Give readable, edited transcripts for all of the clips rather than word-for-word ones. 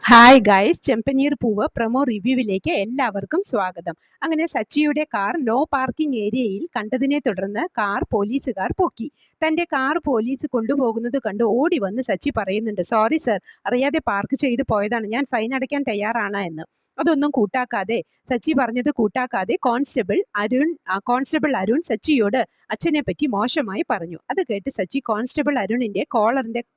Hi guys, ചെമ്പനീർ പൂവ് promo റിവ്യൂവിലേക്ക് എല്ലാവർക്കും സ്വാഗതം. അങ്ങനെ സച്ചിയുടെ കാർ നോ പാർക്കിംഗ് ഏരിയയിൽ കണ്ടതിനെ തുടർന്ന് കാർ പോലീസുകാർ പൊക്കി. തന്റെ കാർ പോലീസ് കൊണ്ടുപോകുന്നത് കണ്ട് ഓടി വന്ന് സച്ചി പറയുന്നുണ്ട്, സോറി സർ, അറിയാതെ പാർക്ക് ചെയ്തു പോയതാണ്, ഞാൻ ഫൈൻ അടയ്ക്കാൻ തയ്യാറാണ് എന്ന്. അതൊന്നും കൂട്ടാക്കാതെ, സച്ചി പറഞ്ഞത് കൂട്ടാക്കാതെ കോൺസ്റ്റബിൾ അരുൺ സച്ചിയോട് അച്ഛനെ പറ്റി മോശമായി പറഞ്ഞു. അത് കേട്ട് സച്ചി കോൺസ്റ്റബിൾ അരുണിന്റെ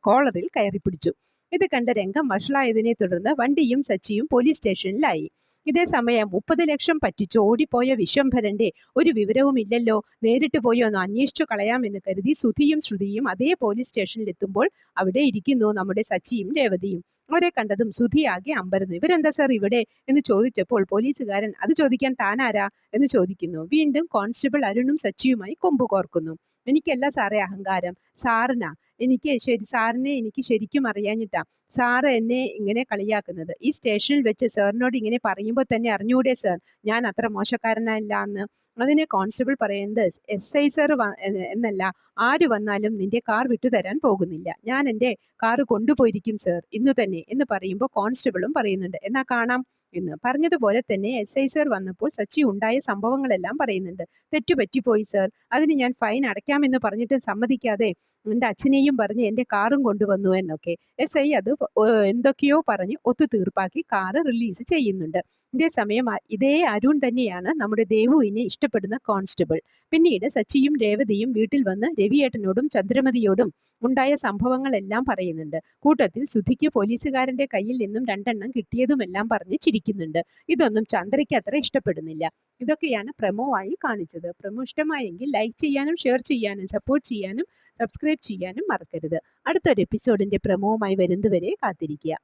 കോളറിൽ കയറി പിടിച്ചു. ഇത് കണ്ട രംഗം വഷളായതിനെ തുടർന്ന് വണ്ടിയും സച്ചിയും പോലീസ് സ്റ്റേഷനിലായി. ഇതേ സമയം 30 ലക്ഷം പറ്റിച്ച് ഓടിപ്പോയ വിശ്വംഭരന്റെ ഒരു വിവരവുമില്ലല്ലോ, നേരിട്ട് പോയി ഒന്ന് അന്വേഷിച്ചു കളയാമെന്ന് കരുതി സുധിയും ശ്രുതിയും അതേ പോലീസ് സ്റ്റേഷനിലെത്തുമ്പോൾ അവിടെ ഇരിക്കുന്നു നമ്മുടെ സച്ചിയും രേവതിയും. അവരെ കണ്ടതും സുധി ആകെ അമ്പരന്നു. ഇവരെന്താ സർ ഇവിടെ എന്ന് ചോദിച്ചപ്പോൾ പോലീസുകാരൻ അത് ചോദിക്കാൻ താനാരാ എന്ന് ചോദിക്കുന്നു. വീണ്ടും കോൺസ്റ്റബിൾ അരുണും സച്ചിയുമായി കൊമ്പു കോർക്കുന്നു. എനിക്കല്ല സാറേ അഹങ്കാരം, സാറിനാ. സാറിനെ എനിക്ക് ശരിക്കും അറിയാഞ്ഞിട്ടാ സാറ് എന്നെ ഇങ്ങനെ കളിയാക്കുന്നത്. ഈ സ്റ്റേഷനിൽ വെച്ച് സാറിനോട് ഇങ്ങനെ പറയുമ്പോൾ തന്നെ അറിഞ്ഞൂടെ സർ ഞാൻ അത്ര മോശക്കാരനല്ല എന്ന്. അതിന് കോൺസ്റ്റബിൾ പറയുന്നത്, SI സർ എന്നല്ല, ആര് വന്നാലും നിന്റെ കാർ വിട്ടുതരാൻ പോകുന്നില്ല, ഞാൻ എൻ്റെ കാറ് കൊണ്ടുപോയിരിക്കും സർ ഇന്നു തന്നെ എന്ന് പറയുമ്പോൾ കോൺസ്റ്റബിളും പറയുന്നുണ്ട്, എന്നാ കാണാം എന്ന്. പറഞ്ഞതുപോലെ തന്നെ SI സർ വന്നപ്പോൾ സച്ചി ഉണ്ടായ സംഭവങ്ങളെല്ലാം പറയുന്നുണ്ട്. തെറ്റുപറ്റിപ്പോയി സർ, അതിന് ഞാൻ ഫൈൻ അടയ്ക്കാമെന്ന് പറഞ്ഞിട്ട് സമ്മതിക്കാതെ എൻ്റെ അച്ഛനെയും പറഞ്ഞ് എൻ്റെ കാറും കൊണ്ടുവന്നു എന്നൊക്കെ. SI അത് എന്തൊക്കെയോ പറഞ്ഞ് ഒത്തുതീർപ്പാക്കി കാറ് റിലീസ് ചെയ്യുന്നുണ്ട്. ഇതേസമയം ഇതേ അരുൺ തന്നെയാണ് നമ്മുടെ ദേവുവിനെ ഇഷ്ടപ്പെടുന്ന കോൺസ്റ്റബിൾ. പിന്നീട് സച്ചിയും രേവതിയും വീട്ടിൽ വന്ന് രവിയേട്ടനോടും ചന്ദ്രമതിയോടും ഉണ്ടായ സംഭവങ്ങളെല്ലാം പറയുന്നുണ്ട്. കൂട്ടത്തിൽ സുധിക്ക് പോലീസുകാരന്റെ കയ്യിൽ നിന്നും 2 എണ്ണം കിട്ടിയതുമെല്ലാം പറഞ്ഞ് ചിരിക്കുന്നുണ്ട്. ഇതൊന്നും ചന്ദ്രയ്ക്ക് അത്ര ഇഷ്ടപ്പെടുന്നില്ല. ഇതൊക്കെയാണ് പ്രമോ ആയി കാണിച്ചത്. പ്രമോ ഇഷ്ടമായെങ്കിൽ ലൈക്ക് ചെയ്യാനും ഷെയർ ചെയ്യാനും സപ്പോർട്ട് ചെയ്യാനും സബ്സ്ക്രൈബ് ചെയ്യാനും മറക്കരുത്. അടുത്തൊരു എപ്പിസോഡിന്റെ പ്രമോവുമായി വരുന്നതുവരെ കാത്തിരിക്കുക.